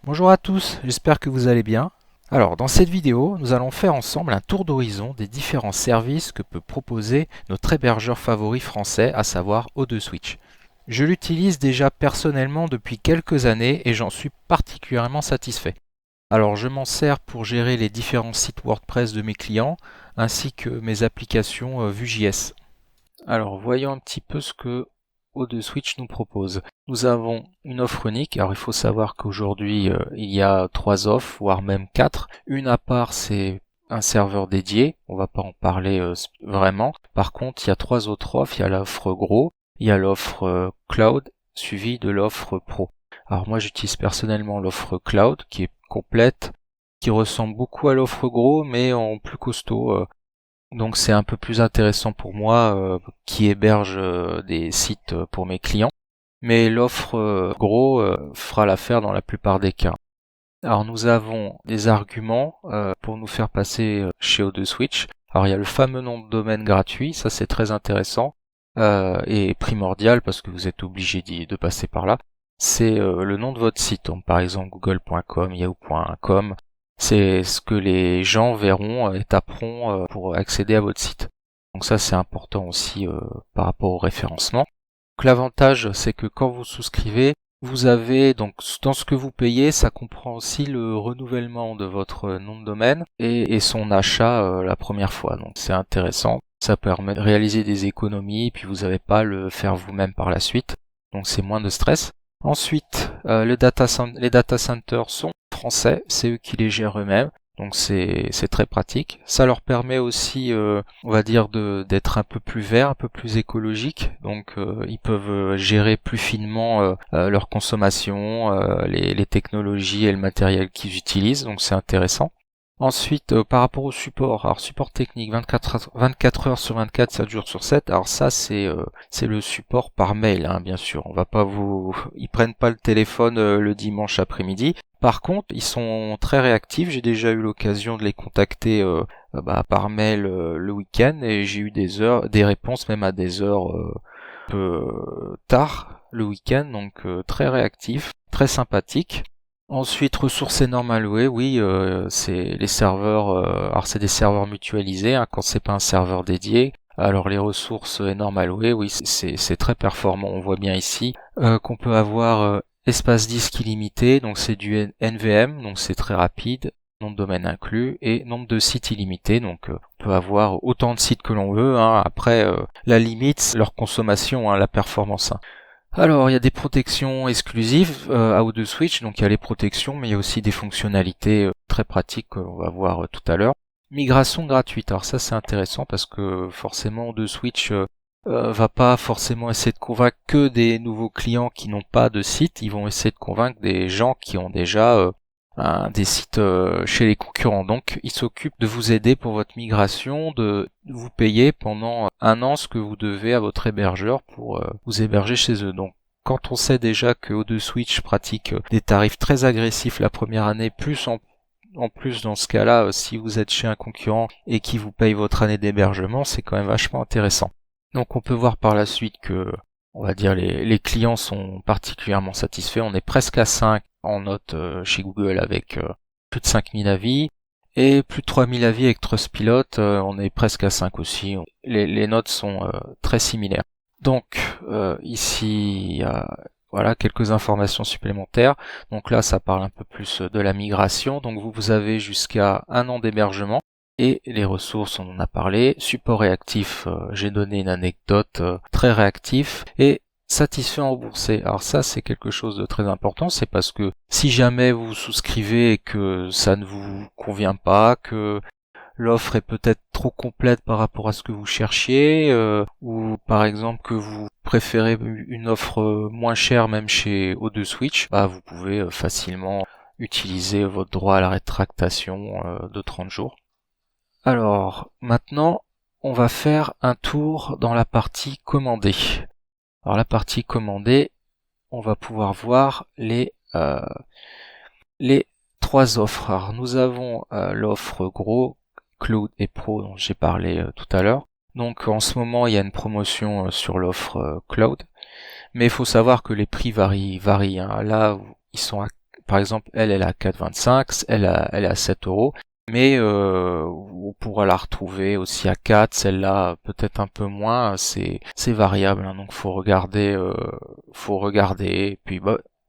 Bonjour à tous, j'espère que vous allez bien. Alors, dans cette vidéo, nous allons faire ensemble un tour d'horizon des différents services que peut proposer notre hébergeur favori français, à savoir O2Switch. Je l'utilise déjà personnellement depuis quelques années et j'en suis particulièrement satisfait. Alors, je m'en sers pour gérer les différents sites WordPress de mes clients ainsi que mes applications Vue.js. Alors, voyons un petit peu ce que O2Switch nous propose. Nous avons une offre unique. Alors, il faut savoir qu'aujourd'hui, il y a 3 offres, voire même 4. Une à part, c'est un serveur dédié. On va pas en parler vraiment. Par contre, il y a 3 autres offres. Il y a l'offre gros, il y a l'offre cloud, suivie de l'offre pro. Alors, moi, j'utilise personnellement l'offre cloud, qui est complète, qui ressemble beaucoup à l'offre gros, mais en plus costaud. Donc c'est un peu plus intéressant pour moi qui héberge des sites pour mes clients. Mais l'offre gros fera l'affaire dans la plupart des cas. Alors nous avons des arguments pour nous faire passer chez O2Switch. Alors il y a le fameux nom de domaine gratuit, ça c'est très intéressant et primordial parce que vous êtes obligé de passer par là. C'est le nom de votre site, donc par exemple google.com, yahoo.com. C'est ce que les gens verront et taperont pour accéder à votre site. Donc ça c'est important aussi par rapport au référencement. Donc l'avantage c'est que quand vous souscrivez, vous avez donc dans ce que vous payez, ça comprend aussi le renouvellement de votre nom de domaine et son achat la première fois. Donc c'est intéressant. Ça permet de réaliser des économies et puis vous n'avez pas à le faire vous-même par la suite. Donc c'est moins de stress. Ensuite, les data centers sont français, c'est eux qui les gèrent eux-mêmes. Donc c'est très pratique. Ça leur permet aussi, on va dire, d'être un peu plus vert, un peu plus écologique. Donc ils peuvent gérer plus finement leur consommation, les technologies et le matériel qu'ils utilisent. Donc c'est intéressant. Ensuite, par rapport au support, alors support technique 24 heures sur 24, 7 jours sur 7. Alors ça c'est le support par mail, hein, bien sûr. On va pas ils prennent pas le téléphone le dimanche après-midi. Par contre, ils sont très réactifs. J'ai déjà eu l'occasion de les contacter par mail le week-end et j'ai eu des réponses même à des heures un peu tard le week-end, donc très réactifs, très sympathiques. Ensuite, ressources et normes allouées, oui, c'est les serveurs, alors c'est des serveurs mutualisés, hein, quand c'est pas un serveur dédié. Alors les ressources et normes allouées, oui, c'est très performant. On voit bien ici qu'on peut avoir espace disque illimité, donc c'est du NVM, donc c'est très rapide, nom de domaine inclus, et nombre de sites illimité, donc on peut avoir autant de sites que l'on veut, hein. Après, la limite, c'est leur consommation, hein, la performance, hein. Alors, il y a des protections exclusives à O2Switch, donc il y a les protections, mais il y a aussi des fonctionnalités très pratiques qu'on va voir tout à l'heure. Migration gratuite, alors ça c'est intéressant parce que forcément O2Switch va pas forcément essayer de convaincre que des nouveaux clients qui n'ont pas de site, ils vont essayer de convaincre des gens qui ont déjà des sites chez les concurrents. Donc ils s'occupent de vous aider pour votre migration, de vous payer pendant un an ce que vous devez à votre hébergeur pour vous héberger chez eux. Donc quand on sait déjà que O2Switch pratique des tarifs très agressifs la première année, plus en plus dans ce cas-là, si vous êtes chez un concurrent et qui vous paye votre année d'hébergement, c'est quand même vachement intéressant. Donc on peut voir par la suite que, on va dire, les clients sont particulièrement satisfaits. On est presque à 5 en note chez Google avec plus de 5000 avis et plus de 3000 avis avec Trustpilot. On est presque à 5 aussi. Les notes sont très similaires. Donc ici, il y a voilà quelques informations supplémentaires. Donc là, ça parle un peu plus de la migration. Donc vous avez jusqu'à un an d'hébergement. Et les ressources, on en a parlé. Support réactif, j'ai donné une anecdote, très réactif. Et satisfait en remboursé. Alors ça, c'est quelque chose de très important. C'est parce que si jamais vous souscrivez et que ça ne vous convient pas, que l'offre est peut-être trop complète par rapport à ce que vous cherchiez, ou par exemple que vous préférez une offre moins chère même chez O2Switch, bah vous pouvez facilement utiliser votre droit à la rétractation de 30 jours. Alors, maintenant, on va faire un tour dans la partie commandée. Alors, la partie commandée, on va pouvoir voir les 3 offres. Alors, nous avons l'offre gros, cloud et pro dont j'ai parlé tout à l'heure. Donc, en ce moment, il y a une promotion sur l'offre cloud. Mais il faut savoir que les prix varient, hein. Là, ils sont à par exemple, elle est à 4,25, elle est à 7 euros. Mais on pourra la retrouver aussi à 4, celle-là peut-être un peu moins, c'est variable, hein, donc faut regarder,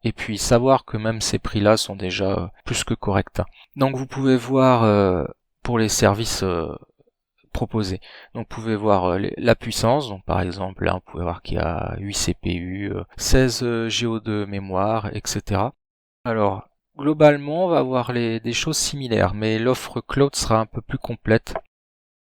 et puis savoir que même ces prix-là sont déjà plus que corrects, hein. Donc vous pouvez voir pour les services proposés. Donc vous pouvez voir la puissance, donc par exemple là vous pouvez voir qu'il y a 8 CPU, 16 Go de mémoire, etc. Alors globalement on va avoir des choses similaires, mais l'offre cloud sera un peu plus complète.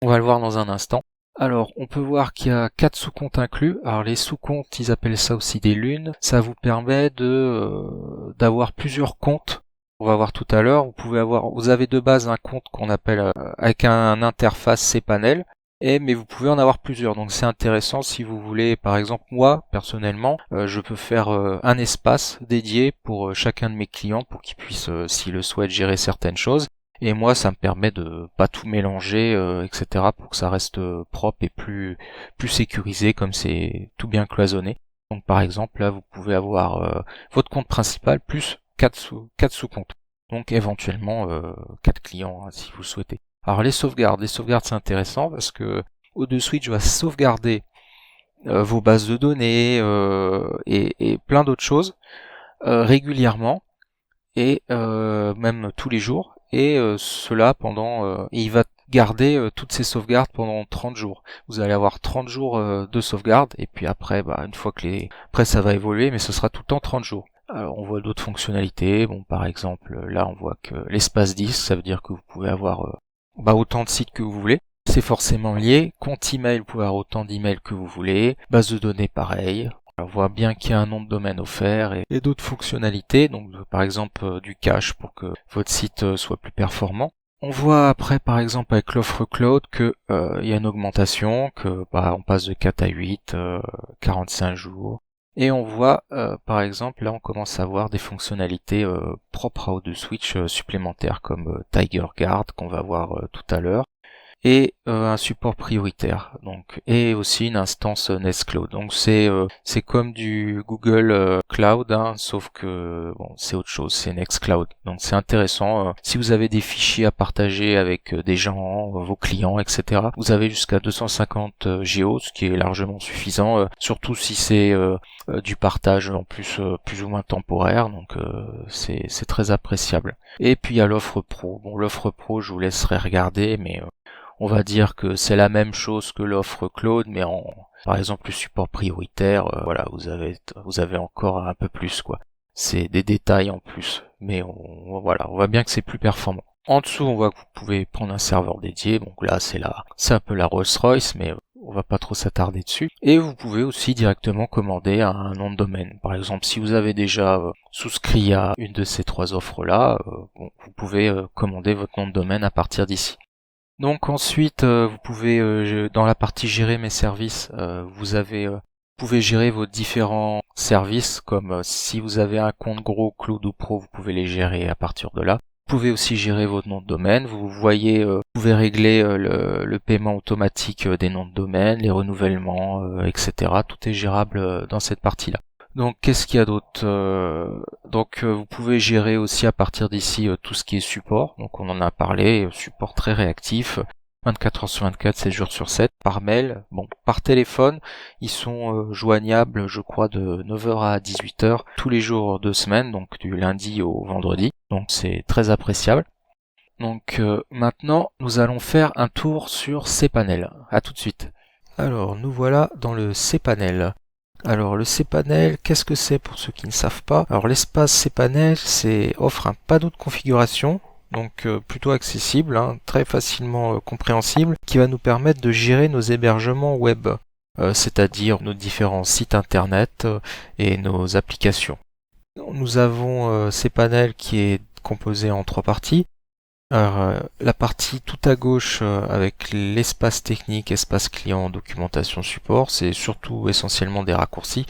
On va le voir dans un instant. Alors, on peut voir qu'il y a 4 sous-comptes inclus. Alors, les sous-comptes, ils appellent ça aussi des lunes. Ça vous permet d'avoir plusieurs comptes. On va voir tout à l'heure. Vous avez de base un compte qu'on appelle avec un interface cPanel. Mais vous pouvez en avoir plusieurs. Donc, c'est intéressant si vous voulez, par exemple, moi, personnellement, je peux faire un espace dédié pour chacun de mes clients pour qu'ils puissent, s'ils le souhaitent, gérer certaines choses. Et moi, ça me permet de pas tout mélanger, etc. pour que ça reste propre et plus sécurisé, comme c'est tout bien cloisonné. Donc par exemple, là, vous pouvez avoir votre compte principal plus 4 sous-comptes. Donc éventuellement 4 clients, hein, si vous le souhaitez. Alors les sauvegardes c'est intéressant parce que O2Switch va sauvegarder vos bases de données et plein d'autres choses régulièrement et même tous les jours. Et cela et il va garder toutes ces sauvegardes pendant 30 jours. Vous allez avoir 30 jours de sauvegarde, et puis après, une fois que après ça va évoluer, mais ce sera tout le temps 30 jours. Alors on voit d'autres fonctionnalités, bon par exemple, là on voit que l'espace disque, ça veut dire que vous pouvez avoir autant de sites que vous voulez. C'est forcément lié. Compte email, vous pouvez avoir autant d'emails que vous voulez. Base de données, pareil. On voit bien qu'il y a un nom de domaine offert et d'autres fonctionnalités, donc par exemple du cache pour que votre site soit plus performant. On voit après par exemple avec l'offre cloud que il y a une augmentation, que on passe de 4 à 8, 45 jours. Et on voit par exemple là on commence à voir des fonctionnalités propres à O2Switch supplémentaires comme Tiger Guard qu'on va voir tout à l'heure. Et un support prioritaire, donc, et aussi une instance Nextcloud. Donc c'est comme du Google Cloud, hein, sauf que bon, c'est autre chose, c'est Nextcloud. Donc c'est intéressant. Si vous avez des fichiers à partager avec des gens, vos clients, etc. Vous avez jusqu'à 250 Go, ce qui est largement suffisant, surtout si c'est du partage en plus ou moins temporaire. Donc c'est très appréciable. Et puis il y a l'offre pro. Bon, l'offre pro, je vous laisserai regarder, mais on va dire que c'est la même chose que l'offre cloud, mais par exemple, le support prioritaire, voilà, vous avez encore un peu plus, quoi. C'est des détails en plus, mais on voit bien que c'est plus performant. En dessous, on voit que vous pouvez prendre un serveur dédié, donc là, c'est un peu la Rolls-Royce, mais on va pas trop s'attarder dessus. Et vous pouvez aussi directement commander un nom de domaine. Par exemple, si vous avez déjà souscrit à une de ces 3 offres-là, vous pouvez commander votre nom de domaine à partir d'ici. Donc ensuite, vous pouvez, dans la partie gérer mes services, vous pouvez gérer vos différents services, comme si vous avez un compte gros, cloud ou pro, vous pouvez les gérer à partir de là. Vous pouvez aussi gérer votre nom de domaine. Vous voyez, vous pouvez régler le paiement automatique des noms de domaine, les renouvellements, etc. Tout est gérable dans cette partie-là. Donc qu'est-ce qu'il y a d'autre vous pouvez gérer aussi à partir d'ici tout ce qui est support. Donc on en a parlé, support très réactif, 24 heures sur 24, 7 jours sur 7, par mail. Bon, par téléphone, ils sont joignables, je crois, de 9h à 18h tous les jours de semaine, donc du lundi au vendredi. Donc c'est très appréciable. Donc maintenant, nous allons faire un tour sur cPanel. À tout de suite. Alors, nous voilà dans le cPanel. Alors le cPanel, qu'est-ce que c'est pour ceux qui ne savent pas? Alors l'espace cPanel offre un panneau de configuration, donc plutôt accessible, hein, très facilement compréhensible, qui va nous permettre de gérer nos hébergements web, c'est-à-dire nos différents sites internet et nos applications. Nous avons cPanel qui est composé en 3 parties. Alors, la partie tout à gauche avec l'espace technique, espace client, documentation, support, c'est surtout essentiellement des raccourcis.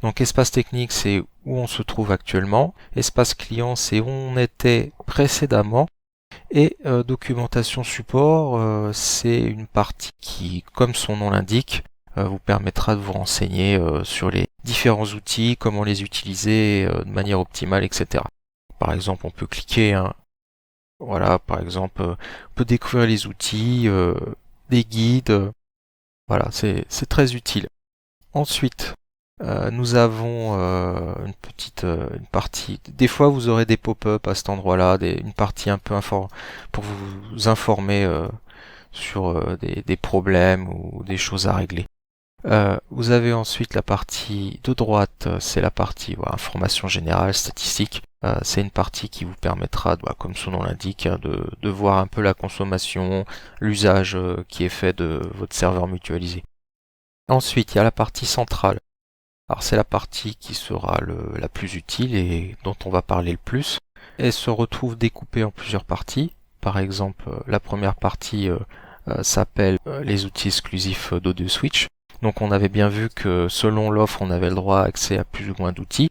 Donc espace technique, c'est où on se trouve actuellement. Espace client, c'est où on était précédemment. Et documentation support, c'est une partie qui, comme son nom l'indique, vous permettra de vous renseigner sur les différents outils, comment les utiliser de manière optimale, etc. par exemple, on peut cliquer, hein. Voilà, par exemple, on peut découvrir les outils, des guides. Voilà, c'est très utile. Ensuite, nous avons une partie. Des fois, vous aurez des pop-up à cet endroit-là, une partie un peu pour vous informer sur des problèmes ou des choses à régler. Vous avez ensuite la partie de droite, c'est la partie information générale, statistique. C'est une partie qui vous permettra, comme son nom l'indique, hein, de voir un peu la consommation, l'usage qui est fait de votre serveur mutualisé. Ensuite, il y a la partie centrale. Alors c'est la partie qui sera la plus utile et dont on va parler le plus. Elle se retrouve découpée en plusieurs parties. Par exemple, la première partie s'appelle les outils exclusifs d'O2 Switch. Donc on avait bien vu que selon l'offre, on avait le droit à accès à plus ou moins d'outils.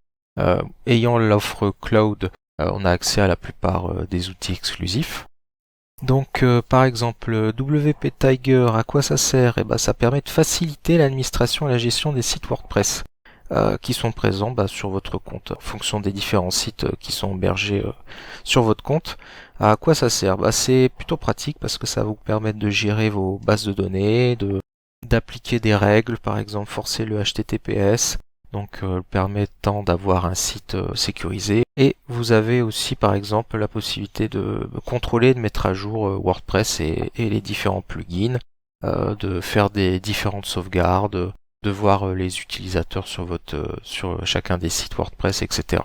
Ayant l'offre cloud, on a accès à la plupart des outils exclusifs. Donc par exemple, WP Tiger, à quoi ça sert? Ça permet de faciliter l'administration et la gestion des sites WordPress qui sont présents sur votre compte, en fonction des différents sites qui sont hébergés sur votre compte. À quoi ça sert? C'est plutôt pratique parce que ça va vous permettre de gérer vos bases de données, d'appliquer des règles, par exemple forcer le HTTPS, donc permettant d'avoir un site sécurisé. Et vous avez aussi par exemple la possibilité de contrôler, de mettre à jour WordPress et les différents plugins, de faire des différentes sauvegardes, de voir les utilisateurs sur chacun des sites WordPress, etc.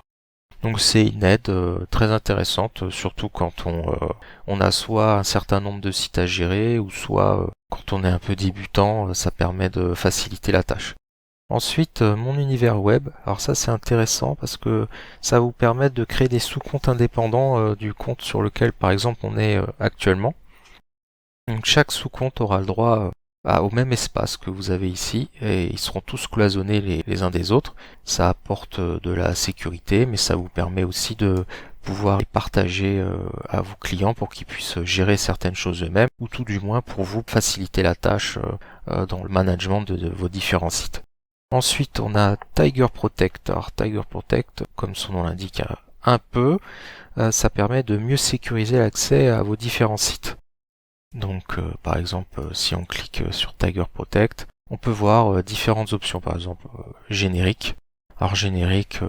Donc c'est une aide très intéressante, surtout quand on a soit un certain nombre de sites à gérer, ou soit quand on est un peu débutant, ça permet de faciliter la tâche. Ensuite, mon univers web. Alors ça c'est intéressant parce que ça va vous permettre de créer des sous-comptes indépendants du compte sur lequel par exemple on est actuellement. Donc chaque sous-compte aura le droit au même espace que vous avez ici et ils seront tous cloisonnés les uns des autres. Ça apporte de la sécurité, mais ça vous permet aussi de pouvoir les partager à vos clients pour qu'ils puissent gérer certaines choses eux-mêmes, ou tout du moins pour vous faciliter la tâche dans le management de vos différents sites. Ensuite, on a Tiger Protect. Alors Tiger Protect, comme son nom l'indique un peu, ça permet de mieux sécuriser l'accès à vos différents sites. Donc par exemple, si on clique sur Tiger Protect, on peut voir différentes options, par exemple générique. Alors générique,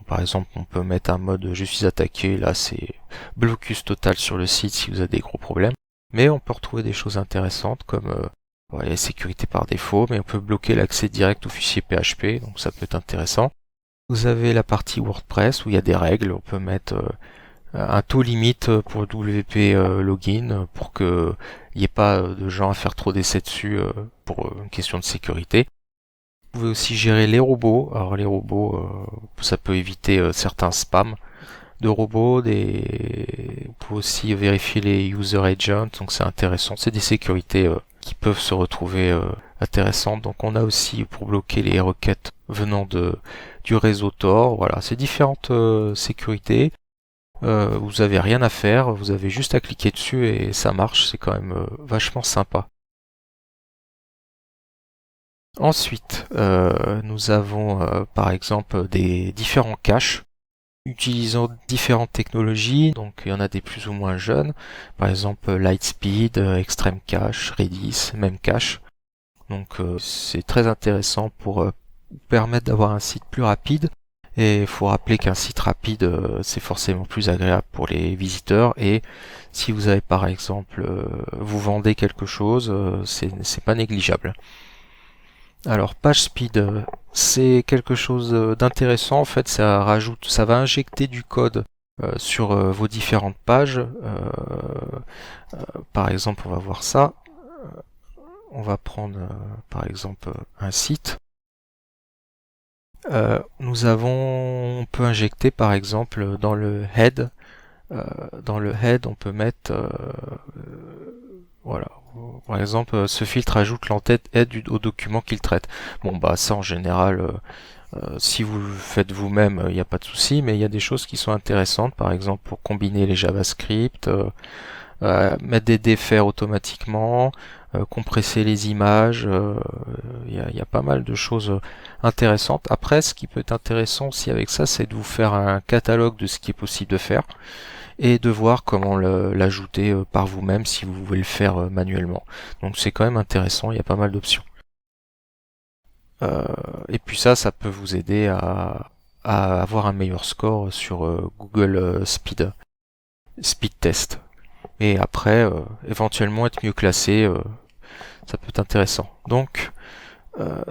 par exemple, on peut mettre un mode je suis attaqué, là c'est blocus total sur le site si vous avez des gros problèmes. Mais on peut retrouver des choses intéressantes comme la sécurité par défaut, mais on peut bloquer l'accès direct au fichier PHP, donc ça peut être intéressant. Vous avez la partie WordPress où il y a des règles, on peut mettre un taux limite pour WP Login pour que il n'y ait pas de gens à faire trop d'essais dessus pour une question de sécurité. Vous pouvez aussi gérer les robots. Alors les robots, ça peut éviter certains spams de robots. Vous pouvez aussi vérifier les user agents, donc c'est intéressant. C'est des sécurités qui peuvent se retrouver intéressantes. Donc on a aussi pour bloquer les requêtes venant du réseau Tor. Voilà, c'est différentes sécurités. Vous avez rien à faire, vous avez juste à cliquer dessus et ça marche, c'est quand même vachement sympa. Ensuite, nous avons par exemple des différents caches utilisant différentes technologies, donc il y en a des plus ou moins jeunes, par exemple Lightspeed, Extreme Cache, Redis, Memcache. Donc c'est très intéressant pour vous permettre d'avoir un site plus rapide. Et il faut rappeler qu'un site rapide, c'est forcément plus agréable pour les visiteurs. Et si vous avez par exemple, vous vendez quelque chose, c'est pas négligeable. Alors PageSpeed, c'est quelque chose d'intéressant. En fait, ça va injecter du code sur vos différentes pages. Par exemple, on va voir ça. On va prendre par exemple un site. On peut injecter par exemple dans le head, on peut mettre, voilà, par exemple, ce filtre ajoute l'entête head au document qu'il traite. Ça en général, si vous le faites vous-même, il n'y a pas de souci, mais il y a des choses qui sont intéressantes, par exemple pour combiner les JavaScript, mettre des défers automatiquement, compresser les images, il y a pas mal de choses intéressantes. Après, ce qui peut être intéressant aussi avec ça, c'est de vous faire un catalogue de ce qui est possible de faire et de voir comment l'ajouter par vous-même si vous voulez le faire manuellement. Donc c'est quand même intéressant, il y a pas mal d'options. Et puis ça peut vous aider à avoir un meilleur score sur Google Speed Test. Et après, éventuellement être mieux classé, ça peut être intéressant. Donc,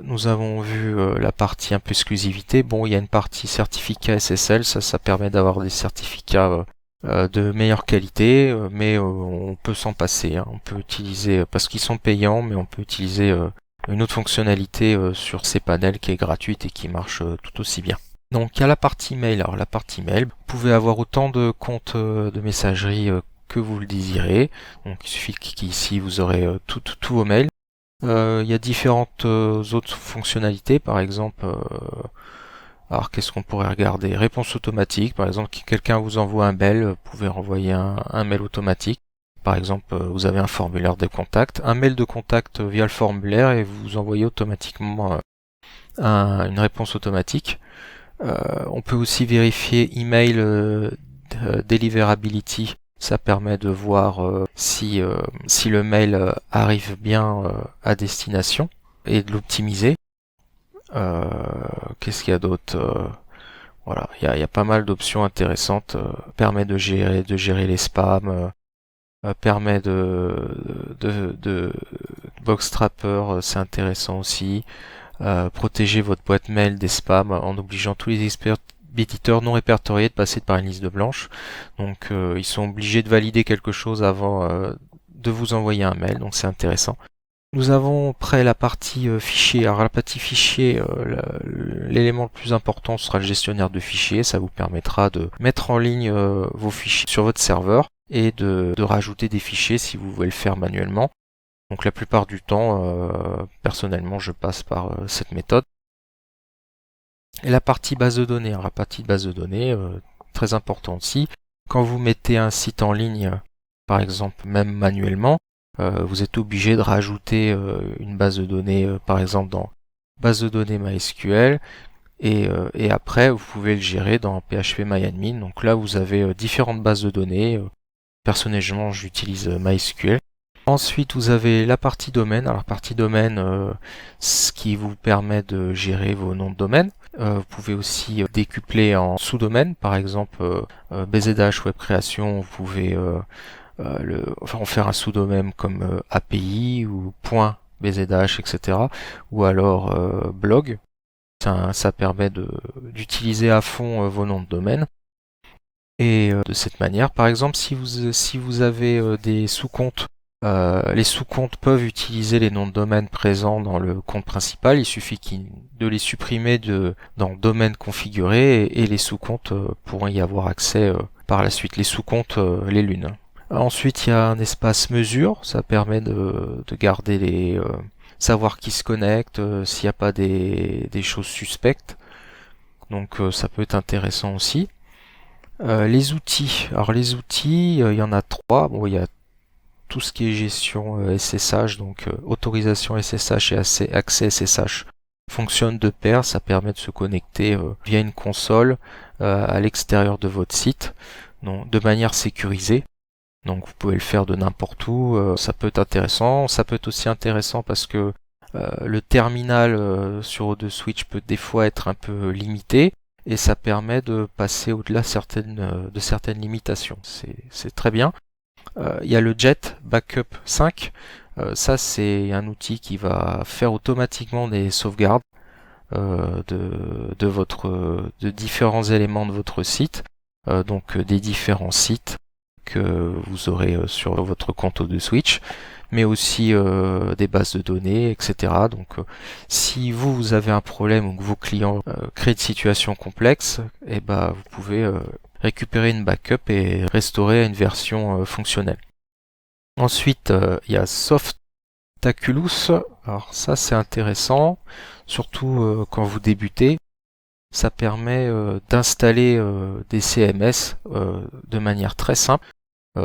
nous avons vu la partie un peu exclusivité. Bon, il y a une partie certificat SSL, ça permet d'avoir des certificats de meilleure qualité, mais on peut s'en passer. On peut utiliser, parce qu'ils sont payants, mais on peut utiliser une autre fonctionnalité sur ces panels qui est gratuite et qui marche tout aussi bien. Donc il y a la partie mail. Alors la partie mail, vous pouvez avoir autant de comptes de messagerie que vous le désirez. Donc il suffit de cliquer ici, vous aurez tous vos mails. Il y a différentes autres fonctionnalités, par exemple, alors qu'est-ce qu'on pourrait regarder? Réponse automatique, par exemple, si quelqu'un vous envoie un mail, vous pouvez renvoyer un mail automatique. Par exemple, vous avez un formulaire de contact, un mail de contact via le formulaire et vous envoyez automatiquement une réponse automatique. On peut aussi vérifier email deliverability. Ça permet de voir si le mail arrive bien à destination et de l'optimiser. Qu'est-ce qu'il y a d'autre? Voilà, il y a pas mal d'options intéressantes. Permet de gérer les spams. Permet de Boxtrapper, c'est intéressant aussi. Protéger votre boîte mail des spams en obligeant tous les éditeurs non répertoriés de passer par une liste blanche. Donc ils sont obligés de valider quelque chose avant de vous envoyer un mail, donc c'est intéressant. Nous avons après la partie fichier. Alors la partie fichier, l'élément le plus important sera le gestionnaire de fichiers. Ça vous permettra de mettre en ligne vos fichiers sur votre serveur et de rajouter des fichiers si vous voulez le faire manuellement. Donc la plupart du temps, personnellement, je passe par cette méthode. Et la partie base de données. Alors la partie base de données, très important aussi. Quand vous mettez un site en ligne, par exemple, même manuellement, vous êtes obligé de rajouter une base de données, par exemple dans base de données MySQL, et après vous pouvez le gérer dans PHPMyAdmin. Donc là vous avez différentes bases de données. Personnellement j'utilise MySQL. Ensuite vous avez la partie domaine. Alors la partie domaine, ce qui vous permet de gérer vos noms de domaine. Vous pouvez aussi décupler en sous-domaines, par exemple BZH Web Création, vous pouvez en faire un sous-domaine comme API ou .bzh, etc. Ou alors blog. Ça permet d'utiliser à fond vos noms de domaine. Et de cette manière, par exemple, si vous avez des sous-comptes, les sous-comptes peuvent utiliser les noms de domaine présents dans le compte principal. Il suffit de les supprimer dans domaine configuré et les sous-comptes pourront y avoir accès par la suite. Les sous-comptes, les lunes. Ensuite, il y a un espace mesure. Ça permet de garder savoir qui se connecte, s'il n'y a pas des choses suspectes. Donc ça peut être intéressant aussi. Les outils. Alors les outils, il y en a 3. Bon, il y a tout ce qui est gestion SSH, donc autorisation SSH et accès SSH fonctionne de pair. Ça permet de se connecter via une console à l'extérieur de votre site, donc de manière sécurisée. Donc vous pouvez le faire de n'importe où, ça peut être intéressant. Ça peut être aussi intéressant parce que le terminal sur O2 Switch peut des fois être un peu limité et ça permet de passer au-delà de certaines limitations. C'est très bien. Il y a le Jet Backup 5. Ça c'est un outil qui va faire automatiquement des sauvegardes de différents éléments de votre site, donc des différents sites que vous aurez sur votre compte O2 Switch, mais aussi des bases de données, etc. Donc si vous avez un problème ou que vos clients créent une situation complexe, et vous pouvez récupérer une backup et restaurer à une version fonctionnelle. Ensuite, il y a Softaculous. Alors ça c'est intéressant, surtout quand vous débutez. Ça permet d'installer des CMS de manière très simple.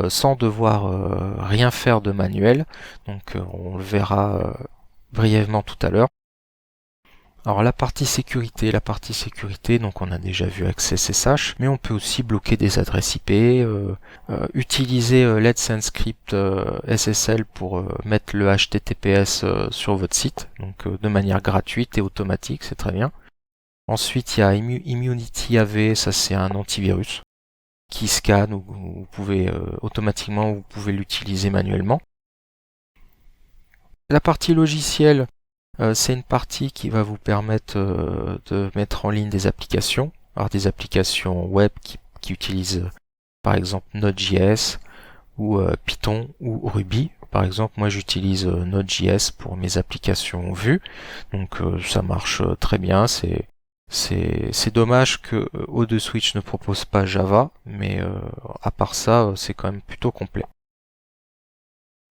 sans devoir rien faire de manuel. Donc on le verra brièvement tout à l'heure. Alors la partie sécurité, donc on a déjà vu Access SSH, mais on peut aussi bloquer des adresses IP, utiliser Let's Encrypt SSL pour mettre le HTTPS sur votre site, donc de manière gratuite et automatique, c'est très bien. Ensuite il y a Immunity AV, ça c'est un antivirus qui scanne, ou vous pouvez automatiquement, vous pouvez l'utiliser manuellement. La partie logicielle, c'est une partie qui va vous permettre de mettre en ligne des applications. Alors des applications web qui utilisent par exemple Node.js ou Python ou Ruby. Par exemple, moi j'utilise Node.js pour mes applications vues. Donc ça marche très bien. C'est dommage que O2 Switch ne propose pas Java, mais à part ça, c'est quand même plutôt complet.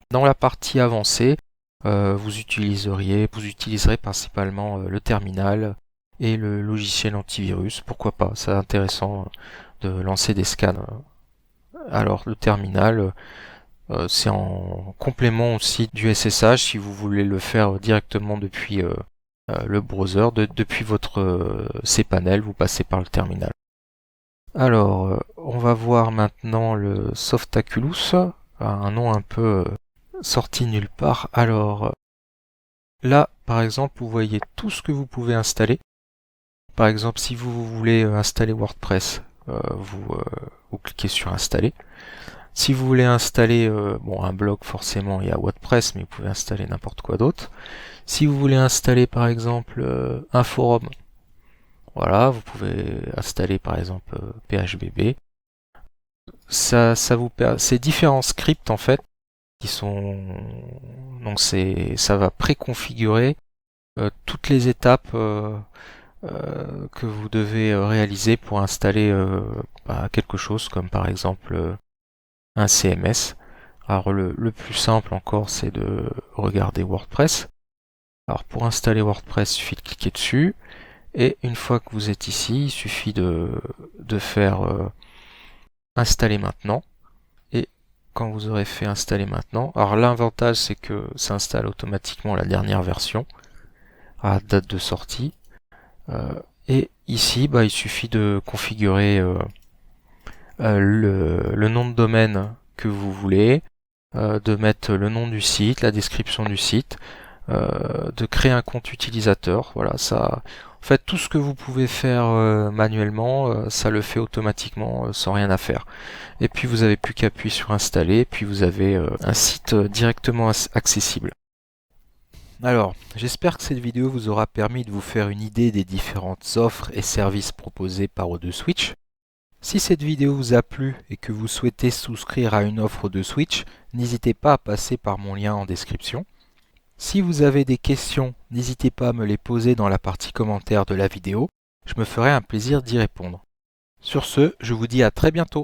Dans la partie avancée, vous utiliserez principalement le terminal et le logiciel antivirus. Pourquoi pas, c'est intéressant de lancer des scans. Alors le terminal, c'est en complément aussi du SSH si vous voulez le faire directement depuis le browser, depuis votre cPanel, vous passez par le terminal. Alors, on va voir maintenant le Softaculous, un nom un peu sorti nulle part. Alors, là, par exemple, vous voyez tout ce que vous pouvez installer. Par exemple, si vous voulez installer WordPress, vous cliquez sur Installer. Si vous voulez installer un blog, forcément, il y a WordPress, mais vous pouvez installer n'importe quoi d'autre. Si vous voulez installer, par exemple, un forum, voilà, vous pouvez installer, par exemple, PHBB. C'est différents scripts, en fait, qui sont... Donc, ça va préconfigurer toutes les étapes que vous devez réaliser pour installer quelque chose, comme par exemple un CMS. Alors le plus simple encore, c'est de regarder WordPress. Alors pour installer WordPress, il suffit de cliquer dessus, et une fois que vous êtes ici, il suffit de faire installer maintenant. Et quand vous aurez fait installer maintenant, alors l'avantage c'est que ça installe automatiquement la dernière version à date de sortie. Et ici, il suffit de configurer le nom de domaine que vous voulez, de mettre le nom du site, la description du site, de créer un compte utilisateur. Voilà, ça. En fait, tout ce que vous pouvez faire manuellement, ça le fait automatiquement sans rien à faire. Et puis vous avez plus qu'à appuyer sur installer, et puis vous avez un site directement accessible. Alors, j'espère que cette vidéo vous aura permis de vous faire une idée des différentes offres et services proposés par O2 Switch. Si cette vidéo vous a plu et que vous souhaitez souscrire à une offre O2 Switch, n'hésitez pas à passer par mon lien en description. Si vous avez des questions, n'hésitez pas à me les poser dans la partie commentaires de la vidéo, je me ferai un plaisir d'y répondre. Sur ce, je vous dis à très bientôt.